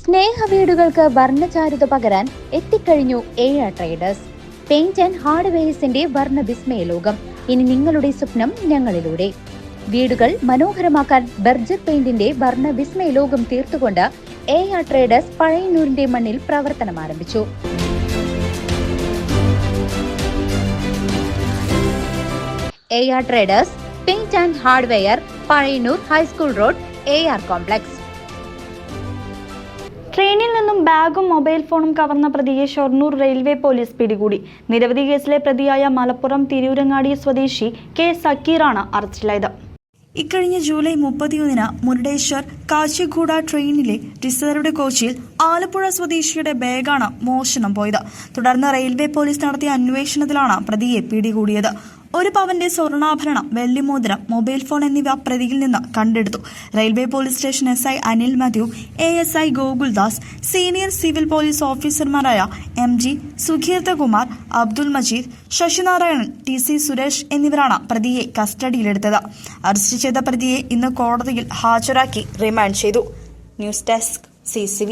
സ്നേഹവീടുകൾക്ക് വർണ്ണചാരുത പകരാൻ എത്തിക്കഴിഞ്ഞു AR traders. Paint and ഹാർഡ്വെയർസിന്റെ വർണ്ണ വിസ്മയ ലോകം. ഇനി നിങ്ങളുടെ സ്വപ്നം ഞങ്ങളിലൂടെ. വീടുകൾ മനോഹരമാക്കാൻ ബർജർ പെയിന്റിന്റെ വർണ്ണ വിസ്മയ ലോകം തീർത്തുകൊണ്ട് AR ട്രേഡേഴ്സ് പഴയന്നൂരിന്റെ മണ്ണിൽ പ്രവർത്തനം ആരംഭിച്ചു. AR traders paint and hardware, Pazhayannur high school road, AR complex. ട്രെയിനിൽ നിന്നും ബാഗും മൊബൈൽ ഫോണും കവർന്ന പ്രതിയെ ഷൊർണൂർ റെയിൽവേ പോലീസ് പിടികൂടി. നിരവധി കേസിലെ പ്രതിയായ മലപ്പുറം തിരൂരങ്ങാടി സ്വദേശി K സക്കീറാണ് അറസ്റ്റിലായത്. ഇക്കഴിഞ്ഞ ജൂലൈ 31 മുരുടേശ്വർ കാച്ചിഗൂഡ ട്രെയിനിലെ റിസർവ്ഡ് കോച്ചിൽ ആലപ്പുഴ സ്വദേശിയുടെ ബാഗാണ് മോഷണം പോയത്. തുടർന്ന് റെയിൽവേ പോലീസ് നടത്തിയ അന്വേഷണത്തിലാണ് പ്രതിയെ പിടികൂടിയത്. 1 പവന്റെ സ്വർണ്ണാഭരണം, വെള്ളിമോതിരം, മൊബൈൽ ഫോൺ എന്നിവ പ്രതിയിൽ നിന്ന് കണ്ടെടുത്തു. Railway police station SI Anil Mathew, ASI Gokuldas, senior civil police ഓഫീസർമാരായ MG സുഖീർത്തകുമാർ, അബ്ദുൽ മജീദ്, ശശിനാരായണൻ, TC സുരേഷ് എന്നിവരാണ് പ്രതിയെ കസ്റ്റഡിയിലെടുത്തത്. അറസ്റ്റ് ചെയ്ത പ്രതിയെ ഇന്ന് കോടതിയിൽ ഹാജരാക്കി റിമാൻഡ് ചെയ്തു. News desk CCV.